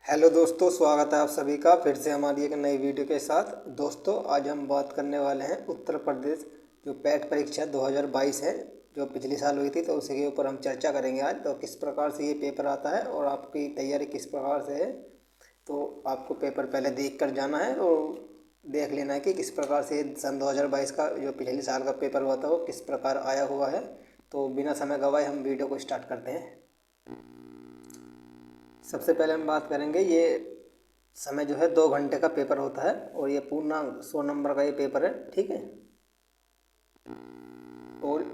Hello दोस्तों, स्वागत है आप सभी का फिर से हमारी एक नई वीडियो के साथ। दोस्तों, आज हम बात करने वाले हैं उत्तर प्रदेश जो पैट परीक्षा 2022 है, जो पिछले साल हुई थी, तो उसी के ऊपर हम चर्चा करेंगे आज। तो किस प्रकार से ये पेपर आता है और आपकी तैयारी किस प्रकार से है, तो आपको पेपर पहले देख कर जाना है और देख लेना है कि किस प्रकार से सन 2022 का जो पिछले साल का पेपर हुआ था वो किस प्रकार आया हुआ है। तो बिना समय गवाए हम वीडियो को स्टार्ट करते हैं। सबसे पहले हम बात करेंगे, ये समय जो है 2 घंटे का पेपर होता है और ये पूर्णांक 100 नंबर का ये पेपर है, ठीक है। और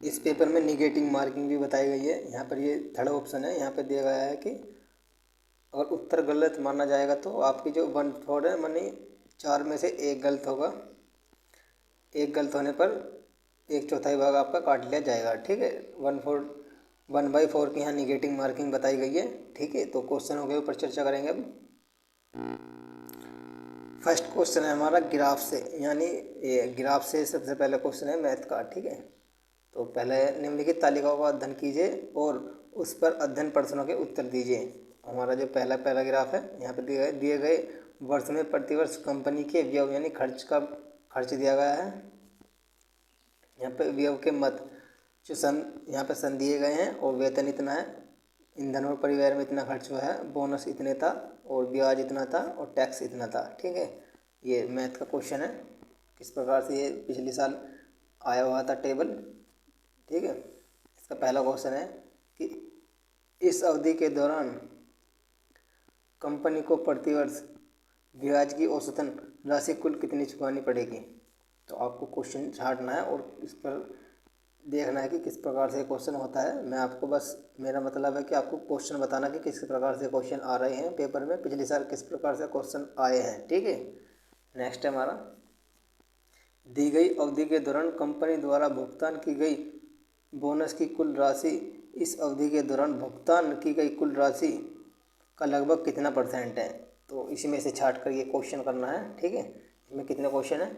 इस पेपर में निगेटिव मार्किंग भी बताई गई है। यहाँ पर ये थर्ड ऑप्शन है, यहाँ पर दिया गया है कि अगर उत्तर गलत माना जाएगा तो आपकी जो 1/4 है, मानी 4 में से 1 गलत होगा। 1 गलत होने पर 1/4 भाग आपका काट लिया जाएगा, ठीक है। 1/4 की यहाँ निगेटिव मार्किंग बताई गई है, ठीक है। तो क्वेश्चनों के ऊपर चर्चा करेंगे अब। फर्स्ट क्वेश्चन है हमारा ग्राफ से, यानी ये ग्राफ से सबसे पहला क्वेश्चन है मैथ का, ठीक है। तो पहले निम्नलिखित तालिकाओं का अध्ययन कीजिए और उस पर अध्ययन प्रश्नों के उत्तर दीजिए। हमारा जो पहला ग्राफ है, यहाँ पे दिए गए वर्ष में प्रतिवर्ष कंपनी के व्यय यानी खर्च दिया गया है। यहाँ पे व्यय के मत जो यहाँ पे सन दिए गए हैं और वेतन इतना है, ईंधन और परिवहन में इतना खर्च हुआ है, बोनस इतने था और ब्याज इतना था और टैक्स इतना था, ठीक है। ये मैथ का क्वेश्चन है, किस प्रकार से ये पिछले साल आया हुआ था टेबल, ठीक है। इसका पहला क्वेश्चन है कि इस अवधि के दौरान कंपनी को प्रतिवर्ष ब्याज की औसतन राशि कुल कितनी चुकानी पड़ेगी। तो आपको क्वेश्चन छांटना है और इस पर देखना है कि किस प्रकार से क्वेश्चन होता है। मैं आपको बस, मेरा मतलब है कि आपको क्वेश्चन बताना कि किस प्रकार से क्वेश्चन आ रहे हैं पेपर में, पिछले साल किस प्रकार से क्वेश्चन आए हैं, ठीक है। नेक्स्ट है हमारा, दी गई अवधि के दौरान कंपनी द्वारा भुगतान की गई बोनस की कुल राशि इस अवधि के दौरान भुगतान की गई कुल राशि का लगभग कितना % है। तो इसी में से छाट कर ये क्वेश्चन करना है, ठीक है। इसमें कितने क्वेश्चन है,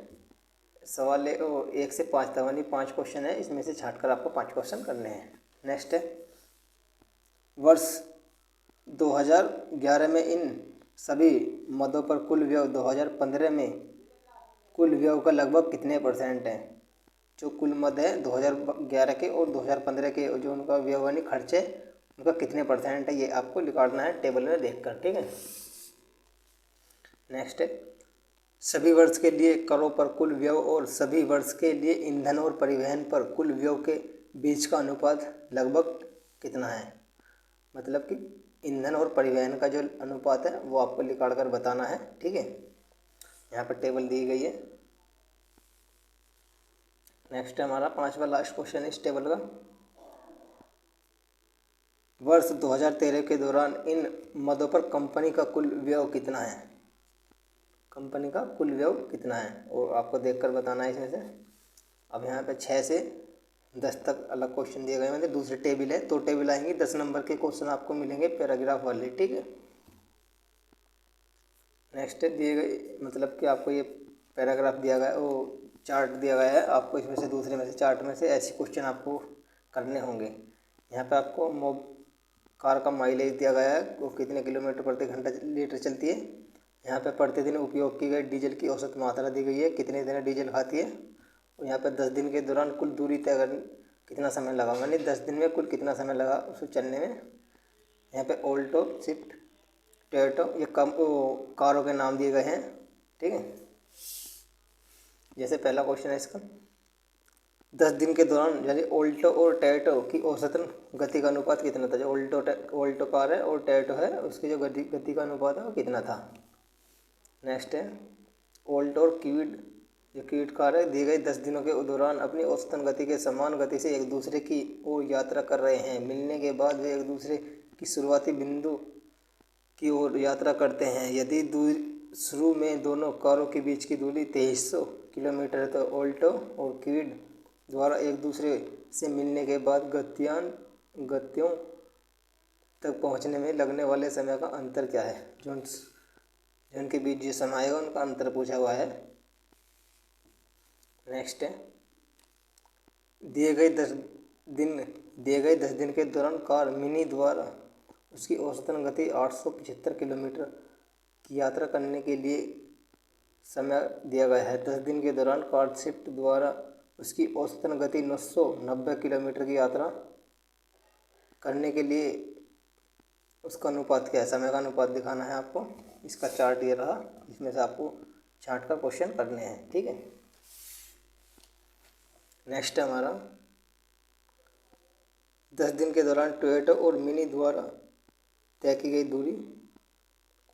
सवाल 1 से 5 तक, यानी 5 क्वेश्चन है। इसमें से छाट कर आपको 5 क्वेश्चन करने हैं। नेक्स्ट है, वर्ष 2011 में इन सभी मदों पर कुल व्यय 2015 में कुल व्यय का लगभग कितने % है। जो कुल मद है 2011 के और 2015 के, जो उनका व्यय यानी खर्च है, उनका कितने % है, ये आपको निकालना है टेबल में देखकर, ठीक है। नेक्स्ट है, सभी वर्ष के लिए करों पर कुल व्यय और सभी वर्ष के लिए ईंधन और परिवहन पर कुल व्यय के बीच का अनुपात लगभग कितना है। मतलब कि ईंधन और परिवहन का जो अनुपात है वो आपको निकाल कर बताना है, ठीक है। यहाँ पर टेबल दी गई है। नेक्स्ट है हमारा 5वां लास्ट क्वेश्चन इस टेबल का, वर्ष 2013 के दौरान इन मदों पर कंपनी का कुल व्यय कितना है। कंपनी का कुल व्यय कितना है और आपको देखकर बताना है इसमें से। अब यहाँ पे 6 से 10 तक अलग क्वेश्चन दिए गए, मतलब दूसरे टेबल है, 2 टेबल आएंगी, 10 नंबर के क्वेश्चन आपको मिलेंगे पैराग्राफ वाले, ठीक है। नेक्स्ट दिए गए, मतलब कि आपको ये पैराग्राफ दिया गया, वो चार्ट दिया गया है आपको, इसमें से दूसरे में से चार्ट में से ऐसे क्वेश्चन आपको करने होंगे। यहाँ पे आपको कार का माइलेज दिया गया है, वो कितने किलोमीटर प्रति घंटा लीटर चलती है। यहाँ पे प्रतिदिन उपयोग की गई डीजल की औसत मात्रा दी गई है, कितने दिन डीजल खाती है। और यहाँ पे 10 दिन के दौरान कुल दूरी तय करने कितना समय लगा, यानी 10 दिन में कुल कितना समय लगा उसको चलने में। यहाँ पे ऑल्टो, स्विफ्ट, टोयोटा, ये कारों के नाम दिए गए हैं, ठीक है। जैसे पहला क्वेश्चन है इसका, 10 दिन के दौरान यानी ऑल्टो और टोयोटा की औसतन गति का अनुपात कितना था। जो ऑल्टो कार है और टोयोटा है, उसकी जो गति का अनुपात है वो कितना था। नेक्स्ट है, ऑल्टो और क्विड कार है, दी गई 10 दिनों के दौरान अपनी औसतन गति के समान गति से एक दूसरे की ओर यात्रा कर रहे हैं। मिलने के बाद वे एक दूसरे की शुरुआती बिंदु की ओर यात्रा करते हैं। यदि शुरू में दोनों कारों के बीच की दूरी 2300 किलोमीटर है, तो ऑल्टो और क्विड द्वारा एक दूसरे से मिलने के बाद गतियों तक पहुंचने में लगने वाले समय का अंतर क्या है। जो उनके बीच जो समय आएगा उनका अंतर पूछा हुआ है। नेक्स्ट है, दिए गए 10 दिन के दौरान कार मिनी द्वारा उसकी औसतन गति 875 किलोमीटर की यात्रा करने के लिए समय दिया गया है। 10 दिन के दौरान कार्डशिफ्ट द्वारा उसकी औसतन गति 990 किलोमीटर की यात्रा करने के लिए उसका अनुपात क्या है, समय का अनुपात दिखाना है आपको। इसका चार्ट ये रहा, इसमें से आपको चार्ट का क्वेश्चन करने हैं, ठीक है। नेक्स्ट है हमारा 10 दिन के दौरान टोयोटा और मिनी द्वारा तय की गई दूरी,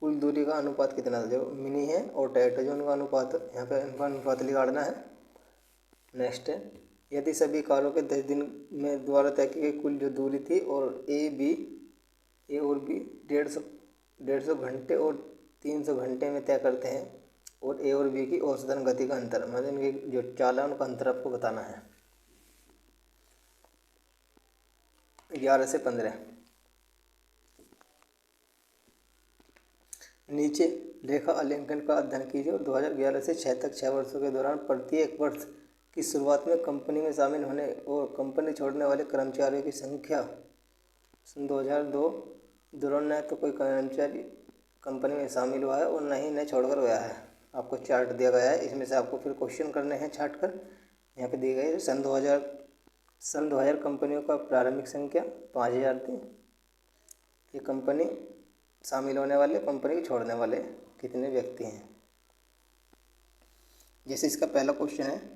कुल दूरी का अनुपात कितना था। जो मिनी है और टोयोटा जो उनका अनुपात, यहाँ पे इनका अनुपात निकालना है। नेक्स्ट है यदि सभी कारों के 10 दिन में द्वारा तय की गई कुल जो दूरी थी और ए और बी 150 घंटे और 300 घंटे में तय करते हैं और ए और बी की औसतन गति का अंतर, मतलब इनकी जो चाल है उनका अंतर आपको बताना है। 11 से 15 नीचे रेखा आलेखन का अध्ययन कीजिए और 2011 से 6 तक 6 वर्षों के दौरान प्रत्येक वर्ष की शुरुआत में कंपनी में शामिल होने और कंपनी छोड़ने वाले कर्मचारियों की संख्या। सन 2002 दौरान न तो कोई कर्मचारी कंपनी में शामिल हुआ है और न ही न छोड़कर गया है। आपको चार्ट दिया गया है, इसमें से आपको फिर क्वेश्चन करने हैं छाट कर। यहाँ पे दिए गए सन 2000 कंपनियों का प्रारंभिक संख्या 5000 थी। ये कंपनी शामिल होने वाले, कंपनी छोड़ने वाले कितने व्यक्ति हैं। जैसे इसका पहला क्वेश्चन है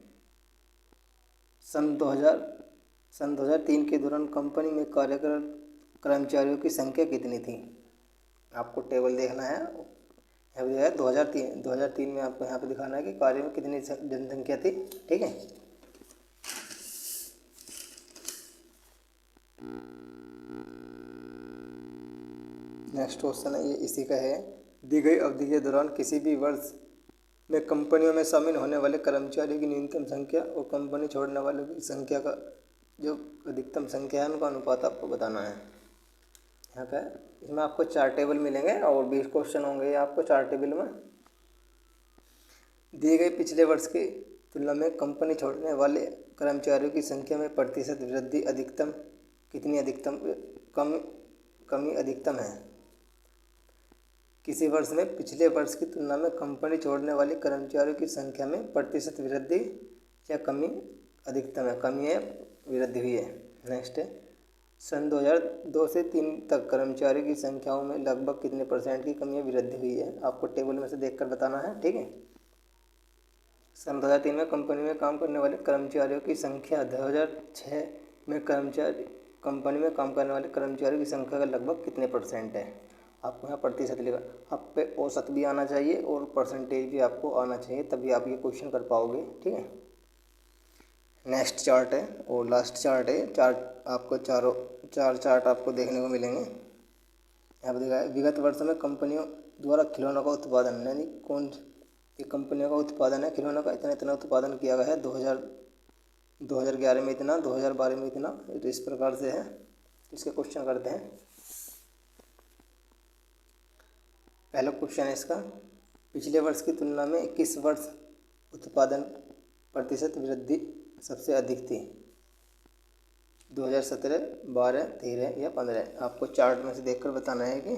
सन 2003 के दौरान कंपनी में कार्यरत कर्मचारियों की संख्या कितनी थी। आपको टेबल देखना है, यहाँ पे है 2003 में आपको यहाँ पे दिखाना है कि कार्य में कितनी जनसंख्या थी, ठीक है। नेक्स्ट क्वेश्चन है ये इसी का है, दी गई अवधि के दौरान किसी भी वर्ष में कंपनियों में शामिल होने वाले कर्मचारियों की न्यूनतम संख्या और कंपनी छोड़ने वालों की संख्या का जो अधिकतम संख्या है उनका अनुपात आपको बताना है। यहाँ पे इसमें आपको 4 टेबल मिलेंगे और 20 क्वेश्चन होंगे आपको 4 टेबल में। दिए गए पिछले वर्ष की तुलना में कंपनी छोड़ने वाले कर्मचारियों की संख्या में प्रतिशत वृद्धि अधिकतम कितनी, अधिकतम कमी अधिकतम है। किसी वर्ष में पिछले वर्ष की तुलना में कंपनी छोड़ने वाले कर्मचारियों की संख्या में प्रतिशत वृद्धि या कमी अधिकतम है, कमी है वृद्धि हुई है। नेक्स्ट है सन 2002 से 3 तक कर्मचारियों की संख्याओं में लगभग कितने % की कमी या वृद्धि हुई है। आपको टेबल में से देखकर बताना है, ठीक है। सन 2003 में कंपनी में काम करने वाले कर्मचारियों की संख्या 2006 में कंपनी में काम करने वाले कर्मचारियों की संख्या का लगभग कितने % है। आपको यहाँ प्रतिशत लिखा, आप पे औसत भी आना चाहिए और परसेंटेज भी आपको आना चाहिए, तभी आप ये क्वेश्चन कर पाओगे, ठीक है। नेक्स्ट चार्ट है और लास्ट चार्ट है। आपको चार चार्ट आपको देखने को मिलेंगे। यहाँ पर देखा है विगत वर्षों में कंपनियों द्वारा खिलौनों का उत्पादन, यानी कौन ये कंपनियों का उत्पादन है खिलौनों का, इतना उत्पादन किया गया है। 2011 में इतना, 2012 में इतना, तो इस प्रकार से है। इसके क्वेश्चन करते हैं। पहला क्वेश्चन है इसका, पिछले वर्ष की तुलना में किस वर्ष उत्पादन प्रतिशत वृद्धि सबसे अधिक थी। 2017, 12, 13 या 15। आपको चार्ट में से देखकर बताना है कि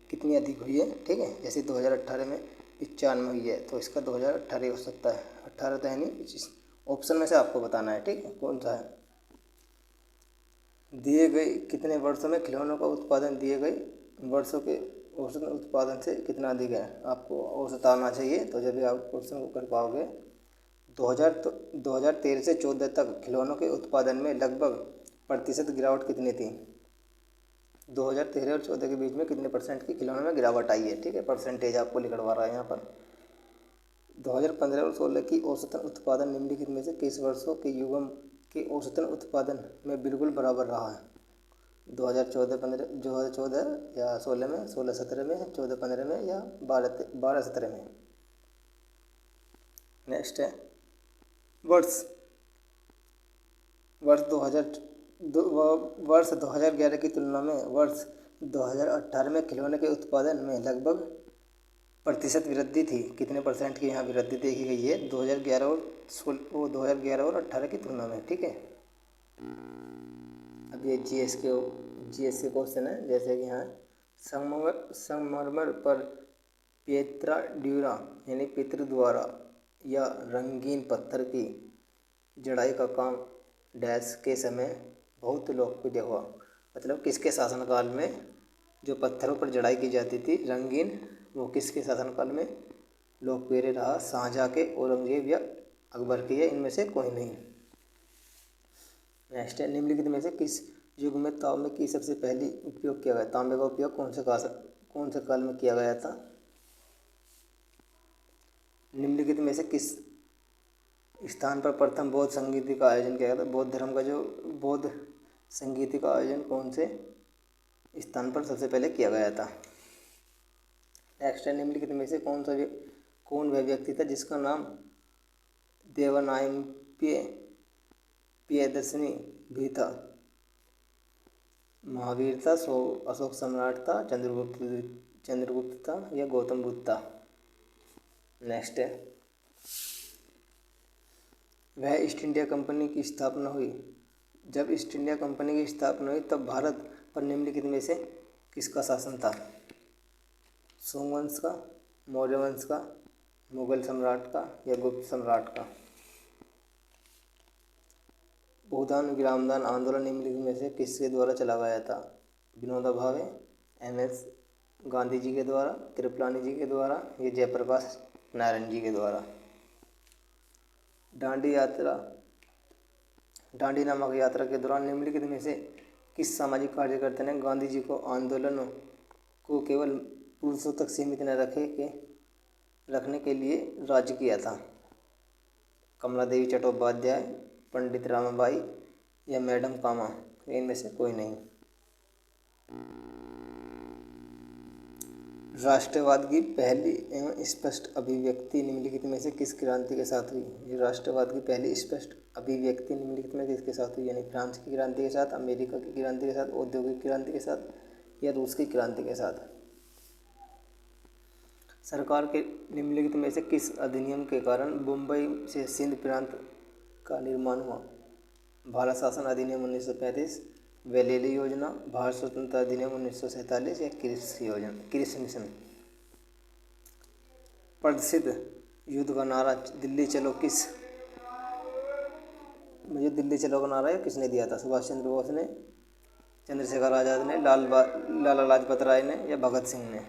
कितनी अधिक हुई है, ठीक है। जैसे 2018 में 95 हुई है तो इसका 2018 हो सकता है, 18 तो है नहीं, 25। ऑप्शन में से आपको बताना है, ठीक है, कौन सा है। दिए गए कितने वर्षों में खिलौनों का उत्पादन दिए गए वर्षों के औसत उत्पादन से कितना अधिक है। आपको औसत आना चाहिए, तो जब भी आप क्वेश्चन को कर पाओगे। 2013 से 14 तक खिलौनों के उत्पादन में लगभग प्रतिशत गिरावट कितनी थी। 2013 और 14 के बीच में कितने % की खिलौनों में गिरावट आई है, ठीक है। परसेंटेज आपको लिखवा रहा है यहाँ पर। 2015 और 16 की औसतन उत्पादन निम्नलिखित में से किस वर्षों के युगम के औसतन उत्पादन में बिल्कुल बराबर रहा है। 2014 या 16 में, 16-17 में, 14-15 में या 12-17 में। नेक्स्ट है वर्ष 2011 की तुलना में वर्ष 2018 में खिलौने के उत्पादन में लगभग प्रतिशत वृद्धि थी। कितने % की यहाँ वृद्धि देखी गई है 2011 और 18 की तुलना में, ठीक है। अब ये जीएस के क्वेश्चन है, जैसे कि यहाँ संगमरमर पर पिएत्रा ड्यूरा यानी पितृ द्वारा या रंगीन पत्थर की जड़ाई का काम डैश के समय बहुत लोकप्रिय हुआ। मतलब किसके शासनकाल में जो पत्थरों पर जड़ाई की जाती थी रंगीन, वो किसके शासनकाल में लोकप्रिय रहा? शाहजहाँ के, औरंगजेब या अकबर के, या इनमें से कोई नहीं। नेक्स्ट है, निम्नलिखित में से किस युग में तांबे की सबसे पहली उपयोग किया गया? तांबे का उपयोग कौन से काल में किया गया था? निम्नलिखित में से किस स्थान पर प्रथम बौद्ध संगीत का आयोजन किया गया था? बौद्ध धर्म का जो बौद्ध संगीत का आयोजन कौन से स्थान पर सबसे पहले किया गया था? नेक्स्ट है, निम्नलिखित में से कौन वह व्यक्ति था जिसका नाम देवनागरी प्रियदर्शनी भी था? महावीर था, अशोक सम्राट था, चंद्रगुप्त था, या गौतम बुद्ध था? नेक्स्ट है, वह ईस्ट इंडिया कंपनी की स्थापना हुई? जब ईस्ट इंडिया कंपनी की स्थापना हुई तब भारत पर निम्नलिखित में से किसका शासन था? सोमवंश का, मौर्य वंश का, मुगल सम्राट का, या गुप्त सम्राट का? भूदान ग्रामदान आंदोलन निम्नलिखित में से किसके द्वारा चला गया था? विनोबा भावे, एम.एस. गांधी जी के द्वारा, कृपलानी जी के द्वारा, या जयप्रकाश नारायण जी के द्वारा? दांडी नामक यात्रा के दौरान निम्नलिखित में से किस सामाजिक कार्यकर्ता ने गांधी जी को आंदोलनों को केवल पुरुषों तक सीमित न रखने के लिए राज्य किया था? कमला देवी चट्टोपाध्याय, पंडित रामाबाई, या मैडम कामा? इनमें से कोई नहीं। राष्ट्रवाद की पहली एवं स्पष्ट अभिव्यक्ति निम्नलिखित में से किस क्रांति के साथ हुई? ये राष्ट्रवाद की पहली स्पष्ट अभिव्यक्ति निम्नलिखित में किसके साथ हुई? यानी फ्रांस की क्रांति के साथ, अमेरिका की क्रांति के साथ, औद्योगिक क्रांति के साथ, या रूस की क्रांति के साथ? सरकार के निम्नलिखित में से किस अधिनियम के कारण मुंबई से सिंध प्रांत का निर्माण हुआ? भारत शासन अधिनियम 1935, वेलेली योजना, भारत स्वतंत्रता अधिनियम 1947, या कृषि मिशन? प्रसिद्ध युद्ध का नारा दिल्ली चलो दिल्ली चलो का नारा किसने दिया था? सुभाष चंद्र बोस ने, चंद्रशेखर आज़ाद ने, लाला लाजपत राय ने, या भगत सिंह ने?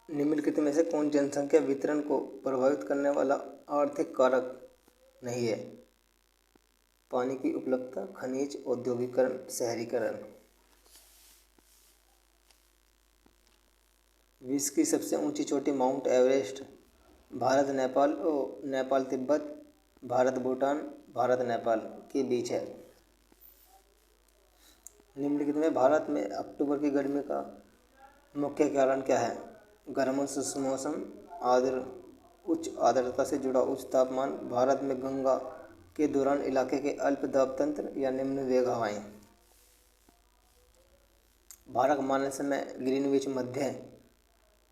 निम्नलिखित में से कौन जनसंख्या वितरण को प्रभावित करने वाला आर्थिक कारक नहीं है? पानी की उपलब्धता, खनिज, औद्योगिकरण, शहरीकरण? विश्व की सबसे ऊंची चोटी माउंट एवरेस्ट भारत नेपाल तिब्बत, भारत भूटान, भारत नेपाल के बीच है। निम्नलिखित में भारत में अक्टूबर की गर्मी का मुख्य कारण क्या है? गर्म और शुष्क मौसम, उच्च आर्द्रता से जुड़ा उच्च तापमान, भारत में गंगा के दौरान इलाके के अल्प दाब तंत्र, या निम्न वेग हवाएं? भारत मानक समय ग्रीनविच मध्य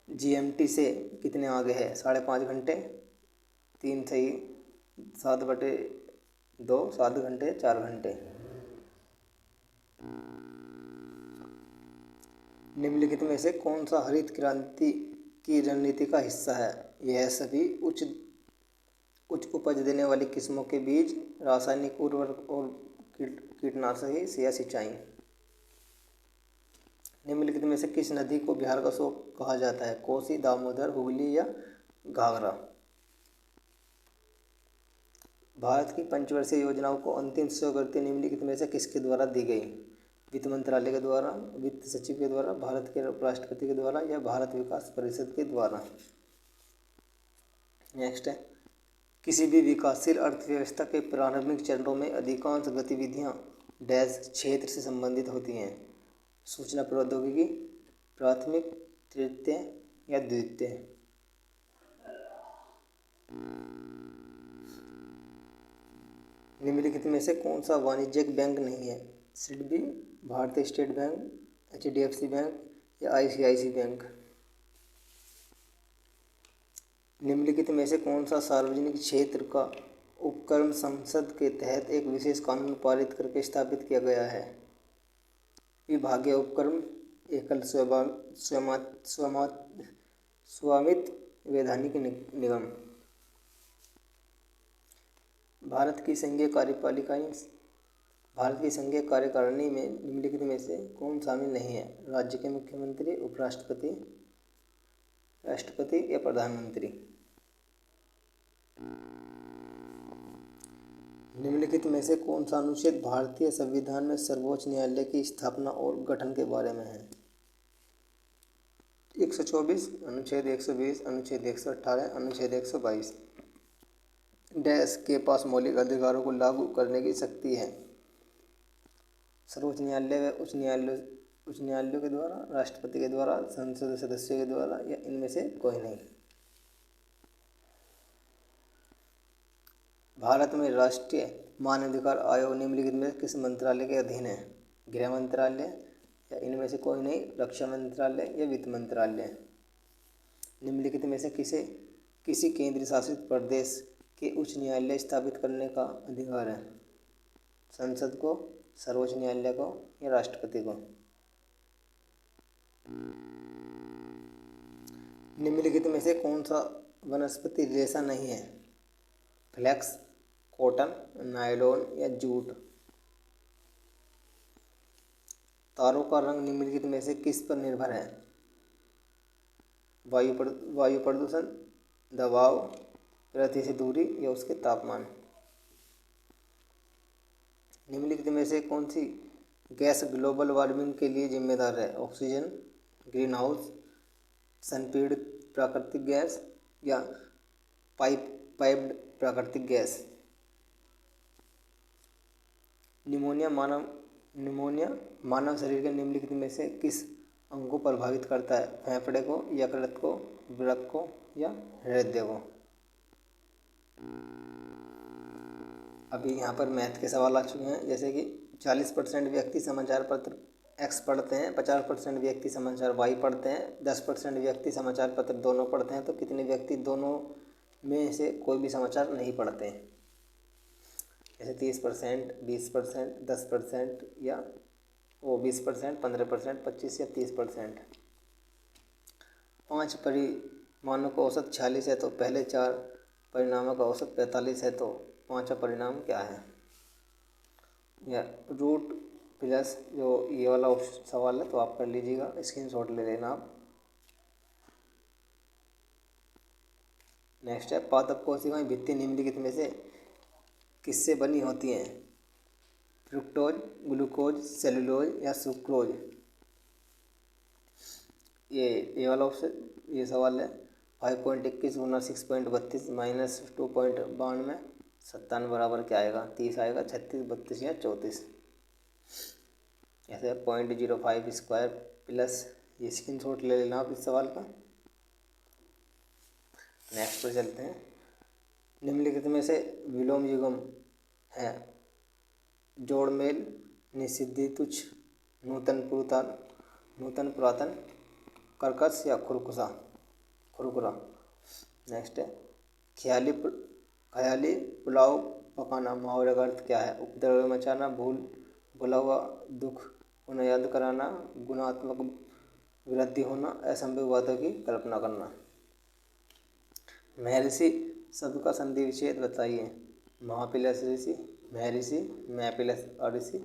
GMT से कितने आगे है? 5.5 घंटे, 3 सही, 7/2, 7 घंटे, 4 घंटे? निम्नलिखित में से कौन सा हरित क्रांति की रणनीति का हिस्सा है? यह सभी उच्च उपज देने वाली किस्मों के बीज, रासायनिक उर्वरक और कीटनाशक या सिंचाई? निम्नलिखित में से किस नदी को बिहार का शोक कहा जाता है? कोसी, दामोदर, हुगली, या घाघरा? भारत की पंचवर्षीय योजनाओं को अंतिम स्वीकृति निम्नलिखित में से किसके द्वारा दी गई? वित्त मंत्रालय के द्वारा, वित्त सचिव के द्वारा, भारत के राष्ट्रपति के द्वारा, या भारत विकास परिषद के द्वारा? नेक्स्ट है, किसी भी विकासशील अर्थव्यवस्था के प्रारंभिक चरणों में अधिकांश गतिविधियां डैश क्षेत्र से संबंधित होती हैं? सूचना प्रौद्योगिकी, प्राथमिक, तृतीय, या द्वितीय? निम्नलिखित में से कौन सा वाणिज्यिक बैंक नहीं है? सिडबी, भारतीय स्टेट बैंक, HDFC बैंक, या ICICI बैंक? निम्नलिखित में से कौन सा सार्वजनिक क्षेत्र का उपक्रम संसद के तहत एक विशेष कानून पारित करके स्थापित किया गया है? विभागीय उपक्रम, एकल स्वामित्व वैधानिक निगम। भारत की संघीय कार्यकारिणी में निम्नलिखित में से कौन शामिल नहीं है? राज्य के मुख्यमंत्री, उपराष्ट्रपति, राष्ट्रपति या प्रधानमंत्री। निम्नलिखित में से कौन सा अनुच्छेद भारतीय संविधान में सर्वोच्च न्यायालय की स्थापना और गठन के बारे में है? 124, अनुच्छेद 120, अनुच्छेद 118, अनुच्छेद 122। देश के पास मौलिक अधिकारों को लागू करने की शक्ति है। सर्वोच्च न्यायालय व उच्च न्यायालयों के द्वारा, राष्ट्रपति के द्वारा, संसद सदस्यों के द्वारा या इनमें से कोई नहीं। भारत में राष्ट्रीय मानवाधिकार आयोग निम्नलिखित में किस मंत्रालय के अधीन है? गृह मंत्रालय या इनमें से कोई नहीं, रक्षा मंत्रालय या वित्त मंत्रालय। निम्नलिखित में से किसी केंद्र शासित प्रदेश के उच्च न्यायालय स्थापित करने का अधिकार है? संसद को, सर्वोच्च न्यायालय को या राष्ट्रपति को। निम्नलिखित में से कौन सा वनस्पति रेशा नहीं है? फ्लैक्स, कॉटन, नायलॉन या जूट। तारों का रंग निम्नलिखित में से किस पर निर्भर है? वायु प्रदूषण, दबाव, पृथ्वी से दूरी या उसके तापमान। निम्नलिखित में से कौन सी गैस ग्लोबल वार्मिंग के लिए जिम्मेदार है? ऑक्सीजन, ग्रीन हाउस, संपीड़ित प्राकृतिक गैस या पाइप्ड प्राकृतिक गैस। निमोनिया मानव शरीर के निम्नलिखित में से किस अंग को प्रभावित करता है? फेफड़े को, यकृत को, वृक्क को या हृदय को। अभी यहाँ पर मैथ के सवाल आ चुके हैं, जैसे कि 40% व्यक्ति समाचार पत्र X पढ़ते हैं, 50% व्यक्ति समाचार Y पढ़ते हैं, 10% व्यक्ति समाचार पत्र दोनों पढ़ते हैं, तो कितने व्यक्ति दोनों में से कोई भी समाचार नहीं पढ़ते हैं? जैसे 30%, 20%, 10% या 20%, 15%, 25 या 30%। 5 परिमाणों का औसत 46 है, तो पहले 4 परिणामों का औसत 45 है, तो 5वां परिणाम क्या है? या रूट प्लस, जो ये वाला सवाल है तो आप कर लीजिएगा, स्क्रीनशॉट ले लेना आप। नेक्स्ट है, पादप कोशिकाएं भित्ति निम्नलिखित में से किससे बनी होती हैं? फ्रुक्टोज, ग्लूकोज, सेलुलोज या सुक्रोज। ये वाला ऑप्शन, ये सवाल है 5.21 गुना 6.32 माइनस 2.92, 97 बराबर क्या आएगा? 30 आएगा, 36, 32 या 34। ऐसे 0.05 स्क्वायर प्लस, ये स्क्रीनशॉट ले लेना आप इस सवाल का। नेक्स्ट पे चलते हैं। निम्नलिखित में से विलोम युग्म है? जोड़मेल, निषिद्धि तुच्छ, नूतन पुरातन, कर्कश या खुरखुरा। नेक्स्ट है, ख्याली पुलाव पकाना, मुहावरे का अर्थ क्या है? उपद्रव मचाना, भूला हुआ दुख पुनः याद कराना, गुणात्मक वृद्धि होना, असंभव बातों की कल्पना करना। महर्षि शब्द का संधि विच्छेद बताइए। महापिलस ऋषि, महर्षि, मैपिलस ऋषि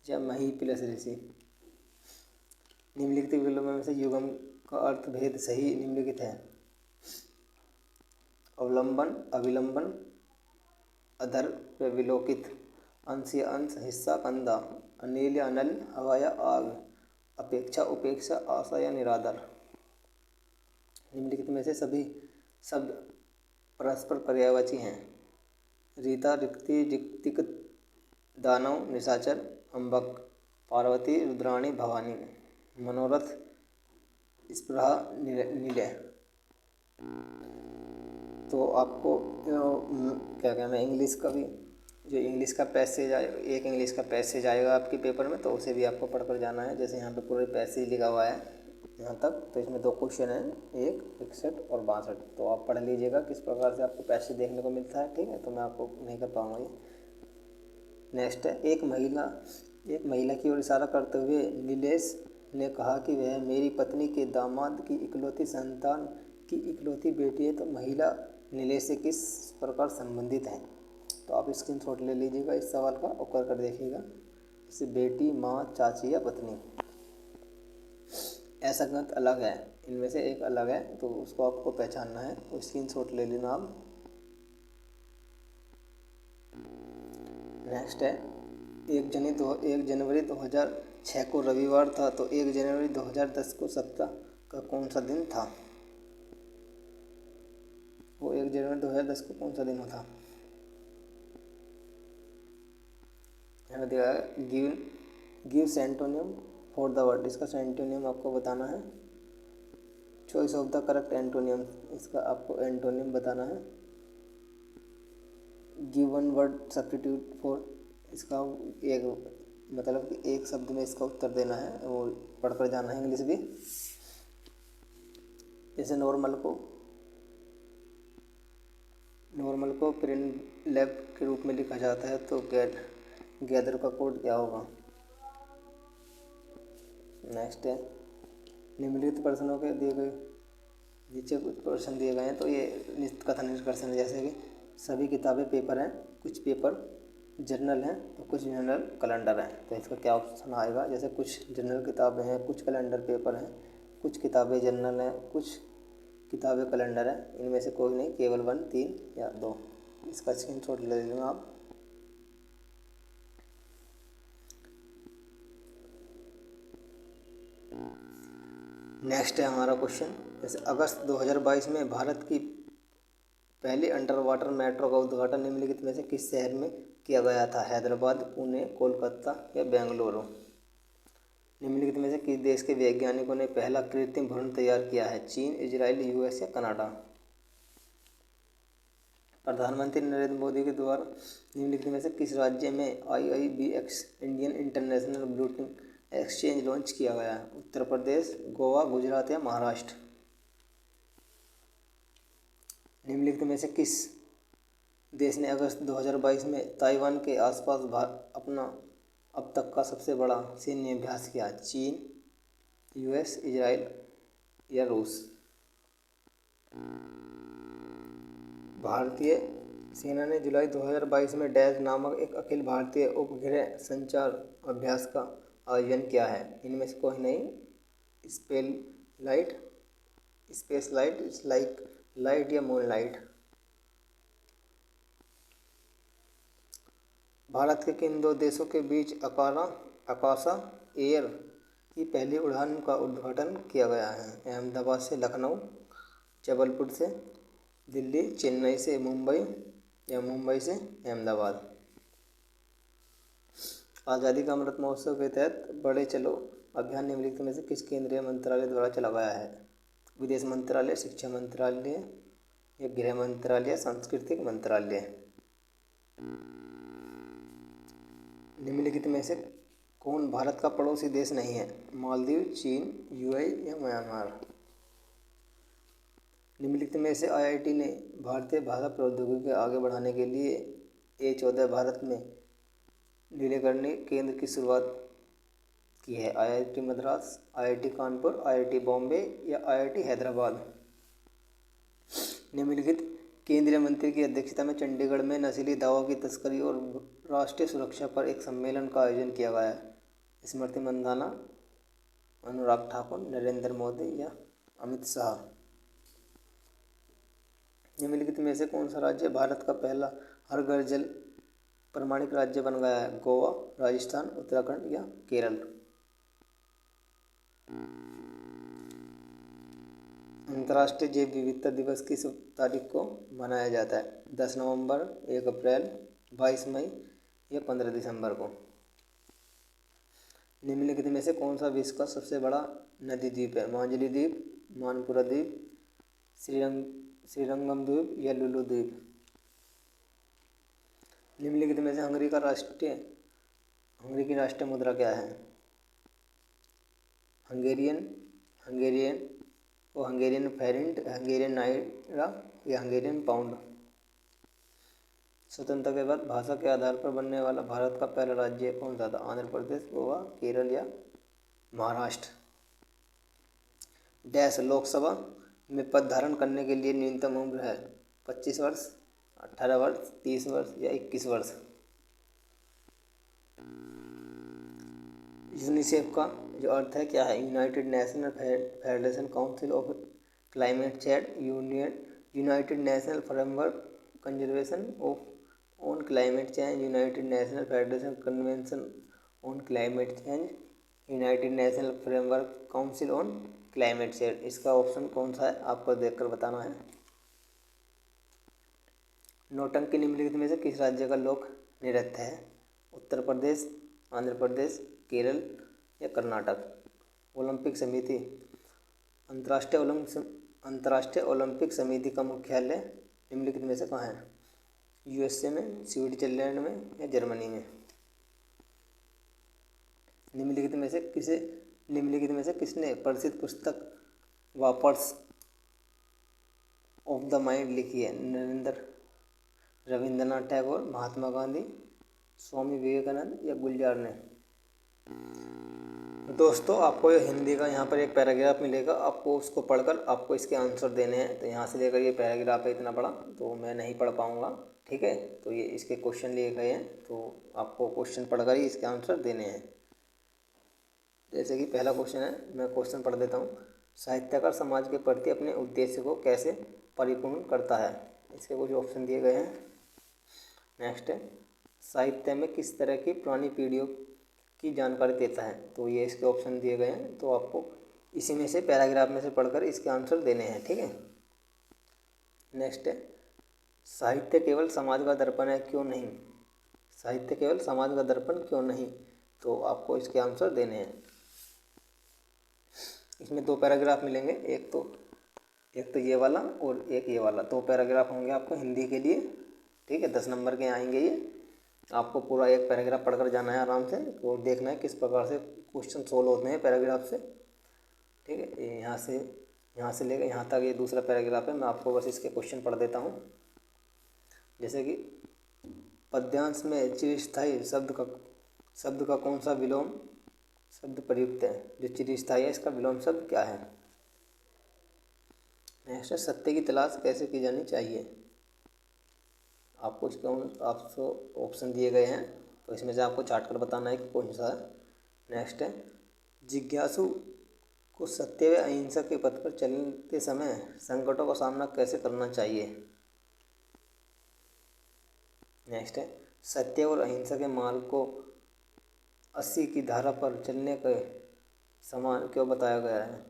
या महीपिलस ऋषि। निम्नलिखित विलोम में से युग्म का अर्थ भेद सही निम्नलिखित है? अवलंबन, अविलंबन, अधर व विलोकित, अंश या अंश, हिस्सा, कंधा, अनिल या अनल, हवा या आग, अपेक्षा, उपेक्षा, आशा या निरादर। निम्नलिखित में से सभी शब्द परस्पर पर्यायवाची हैं? रीता, रिक्ति, ऋक्तिक, दानव, निशाचर, अम्बक, पार्वती, रुद्राणी, भवानी, मनोरथ, स्पृहा, निलय। तो आपको क्या कहना है, इंग्लिश का भी जो इंग्लिश का पैसेज एक इंग्लिश का पैसेज आएगा आपके पेपर में, तो उसे भी आपको पढ़कर जाना है। जैसे यहाँ पे पूरे पैसेज लिखा हुआ है, यहाँ तक। तो इसमें 2 क्वेश्चन हैं, एक 61 और 62। तो आप पढ़ लीजिएगा किस प्रकार से आपको पैसे देखने को मिलता है, ठीक है। तो मैं आपको नहीं कर पाऊँगा ये। नेक्स्ट है, एक महिला की ओर इशारा करते हुए नीलेश ने कहा कि वह मेरी पत्नी के दामाद की इकलौती संतान की इकलौती बेटी है। तो महिला नीलेश से किस प्रकार संबंधित है। तो आप स्क्रीनशॉट ले लीजिएगा इस सवाल का और कर देखिएगा। जैसे बेटी, माँ, चाची या पत्नी। ऐसा ग्रंथ अलग है, इनमें से एक अलग है, तो उसको आपको पहचानना है। तो स्क्रीनशॉट ले लेना आप। नेक्स्ट है, 1 जनवरी 2006 को रविवार था। तो 1 जनवरी 2010 को सप्ताह का कौन सा दिन था। वो 1 जनवरी 2010 को कौन सा दिन था। यहाँ दिया है गिव सेंटोनियम फॉर द वर्ड। इसका सेंटोनियम आपको बताना है। Choice of the correct antonym, इसका आपको एंटोनियम बताना है। Give one word substitute for, इसका एक मतलब कि एक शब्द में इसका उत्तर देना है, वो पढ़कर जाना है इंग्लिश भी। जैसे नॉर्मल को प्रिंट लैब के रूप में लिखा जाता है, तो गैदर का कोड क्या होगा। नेक्स्ट है, निम्नलिखित प्रश्नों के दिए गए नीचे कुछ प्रश्न दिए गए हैं। तो ये कथन निष्कर्षण है, जैसे कि सभी किताबें पेपर हैं, कुछ पेपर जर्नल हैं तो कुछ जर्नल कैलेंडर हैं। तो इसका क्या ऑप्शन आएगा। जैसे कुछ जर्नल किताबें हैं, कुछ कैलेंडर पेपर हैं, कुछ किताबें जर्नल हैं, कुछ किताबें कैलेंडर हैं। इनमें से कोई नहीं, केवल 1, 3 या 2। इसका स्क्रीनशॉट ले लेना आप। नेक्स्ट है हमारा क्वेश्चन, जैसे अगस्त 2022 में भारत की पहली अंडर वाटर मेट्रो का उद्घाटन निम्नलिखित में से किस शहर में किया गया था। हैदराबाद, पुणे, कोलकाता या बेंगलुरु। निम्नलिखित में से किस देश के वैज्ञानिकों ने पहला कृत्रिम भ्रूण तैयार किया है। चीन, इजराइल, यूएस या कनाडा। प्रधानमंत्री नरेंद्र मोदी के द्वारा निम्नलिखित में से किस राज्य में IIBX Indian international bullion exchange launch किया गया है। उत्तर प्रदेश, गोवा, गुजरात या महाराष्ट्र। निम्नलिखित में से किस देश ने अगस्त 2022 में ताइवान के आसपास अपना अब तक का सबसे बड़ा सैन्य अभ्यास किया। चीन, यूएस, इजराइल या रूस। भारतीय सेना ने जुलाई 2022 में डैश नामक एक अखिल भारतीय उपग्रह संचार अभ्यास का आयोजन किया है। इनमें से कोई नहीं, स्पेस लाइट या मूनलाइट। भारत के किन 2 देशों के बीच अकाशा एयर की पहली उड़ान का उद्घाटन किया गया है। अहमदाबाद से लखनऊ, जबलपुर से दिल्ली, चेन्नई से मुंबई या मुंबई से अहमदाबाद। आज़ादी का अमृत महोत्सव के तहत बड़े चलो अभियान निम्नलिखित में से किस केंद्रीय मंत्रालय द्वारा चलाया है। विदेश मंत्रालय, शिक्षा मंत्रालय या गृह मंत्रालय, सांस्कृतिक मंत्रालय। निम्नलिखित में से कौन भारत का पड़ोसी देश नहीं है। मालदीव, चीन, UAE या म्यांमार। निम्नलिखित में से IIT ने भारतीय भाषा प्रौद्योगिकी को आगे बढ़ाने के लिए A14 भारत में नीलेकर्णी केंद्र की शुरुआत की है। IIT Madras, IIT Kanpur, IIT Bombay या IIT हैदराबाद। निम्नलिखित केंद्रीय मंत्री की अध्यक्षता में चंडीगढ़ में नशीली दवाओं की तस्करी और राष्ट्रीय सुरक्षा पर एक सम्मेलन का आयोजन किया गया है। स्मृति मंदाना, अनुराग ठाकुर, नरेंद्र मोदी या अमित शाह। निम्नलिखित में से कौन सा राज्य भारत का पहला हर घर जल प्रमाणित राज्य बन गया है। गोवा, राजस्थान, उत्तराखंड या केरल। अंतर्राष्ट्रीय जैव विविधता दिवस किस तारीख को मनाया जाता है। 10 नवंबर, 1 अप्रैल, 22 मई या 15 दिसंबर को। निम्नलिखित में से कौन सा विश्व का सबसे बड़ा नदी द्वीप है। मांजुली द्वीप, मानपुरा द्वीप, श्रीरंगम द्वीप या लुलु द्वीप। निम्नलिखित में से हंगरी की राष्ट्रीय मुद्रा क्या है। हंगेरियन हंगेरियन फॉरेंट, हंगेरियन नाइरा या हंगेरियन पाउंड। स्वतंत्रता के बाद भाषा के आधार पर बनने वाला भारत का पहला राज्य कौन सा था? आंध्र प्रदेश, गोवा, केरल या महाराष्ट्र। डैश लोकसभा में पद धारण करने के लिए न्यूनतम उम्र है? 25 वर्ष, 18 वर्ष, 30 वर्ष या 21 वर्ष। यूनिसेफ का जो अर्थ है क्या है? United national federation council of climate change, United national framework conservation of on climate change, United national federation convention on climate change, United national framework council on climate change. इसका ऑप्शन कौन सा है आपको देखकर बताना है। नौटंकी निम्नलिखित में से किस राज्य का लोक नृत्य है? उत्तर प्रदेश, आंध्र प्रदेश, केरल या कर्नाटक। ओलंपिक समिति, अंतर्राष्ट्रीय ओलंपिक समिति का मुख्यालय निम्नलिखित में से कहाँ है? यूएसए में, स्विट्जरलैंड में या जर्मनी में। निम्नलिखित में से किसने प्रसिद्ध पुस्तक वापर्स ऑफ द माइंड लिखी है? रविंद्रनाथ टैगोर, महात्मा गांधी, स्वामी विवेकानंद या गुलजार ने। दोस्तों आपको ये हिंदी का यहाँ पर एक पैराग्राफ मिलेगा, आपको उसको पढ़कर आपको इसके आंसर देने हैं। तो यहाँ से लेकर ये पैराग्राफ है इतना बड़ा, तो मैं नहीं पढ़ पाऊँगा, ठीक है। तो ये इसके क्वेश्चन लिए गए हैं, तो आपको क्वेश्चन पढ़कर ही इसके आंसर देने हैं। जैसे कि पहला क्वेश्चन है, मैं क्वेश्चन पढ़ देता हूँ। साहित्यकार समाज के प्रति अपने उद्देश्य को कैसे परिपूर्ण करता है? इसके कुछ ऑप्शन दिए गए हैं। नेक्स्ट है, साहित्य में किस तरह की पुरानी पीढ़ियों की जानकारी देता है? तो ये इसके ऑप्शन दिए गए हैं, तो आपको इसी में से पैराग्राफ में से पढ़कर इसके आंसर देने हैं, ठीक है। नेक्स्ट है, साहित्य केवल समाज का दर्पण है, क्यों नहीं? साहित्य केवल समाज का दर्पण क्यों नहीं? तो आपको इसके आंसर देने हैं। इसमें दो पैराग्राफ मिलेंगे, एक तो ये वाला और एक ये वाला, दो पैराग्राफ होंगे आपको हिंदी के लिए, ठीक है। 10 नंबर के आएंगे ये। आपको पूरा एक पैराग्राफ पढ़कर जाना है आराम से, और देखना है किस प्रकार से क्वेश्चन सोल्व होते हैं पैराग्राफ से, ठीक है। यहाँ से लेकर यहाँ तक ये दूसरा पैराग्राफ है, मैं आपको बस इसके क्वेश्चन पढ़ देता हूँ। जैसे कि पद्यांश में चिरस्थायी शब्द का कौन सा विलोम शब्द प्रयुक्त है? जो चिरस्थायी है इसका विलोम शब्द क्या है? नेक्स्ट है, सत्य की तलाश कैसे की जानी चाहिए? आपको इसके ऑप्शन दिए गए हैं, तो इसमें से आपको चार्ट कर बताना है कि कौन सा है। नेक्स्ट है, जिज्ञासु को सत्य व अहिंसा के पथ पर चलते समय संकटों का सामना कैसे करना चाहिए? नेक्स्ट है, सत्य और अहिंसा के मार्ग को 80 की धारा पर चलने के समान क्यों बताया गया है?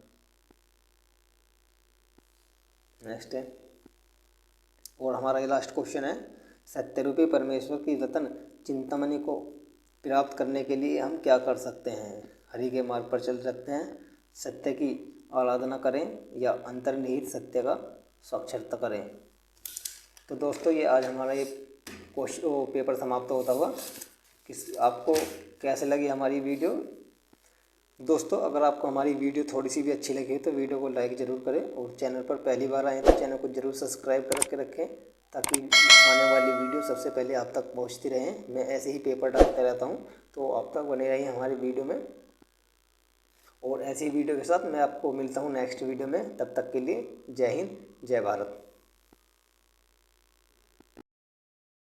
नेक्स्ट है, और हमारा ये लास्ट क्वेश्चन है, सत्यरूपी परमेश्वर की रतन चिंतामणि को प्राप्त करने के लिए हम क्या कर सकते हैं? हरि के मार्ग पर चल सकते हैं, सत्य की आराधना करें या अंतर्निहित सत्य का साक्षात्कार करें। तो दोस्तों ये आज हमारा ये पेपर समाप्त होता हुआ। आपको कैसे लगी हमारी वीडियो? दोस्तों अगर आपको हमारी वीडियो थोड़ी सी भी अच्छी लगी तो वीडियो को लाइक ज़रूर करें, और चैनल पर पहली बार आए तो चैनल को ज़रूर सब्सक्राइब करके रखें, ताकि आने वाली वीडियो सबसे पहले आप तक पहुंचती रहें। मैं ऐसे ही पेपर डालता रहता हूं, तो आप तक बने रहिए हमारी वीडियो में। और ऐसी वीडियो के साथ मैं आपको मिलता हूं नेक्स्ट वीडियो में। तब तक के लिए जय हिंद, जय भारत।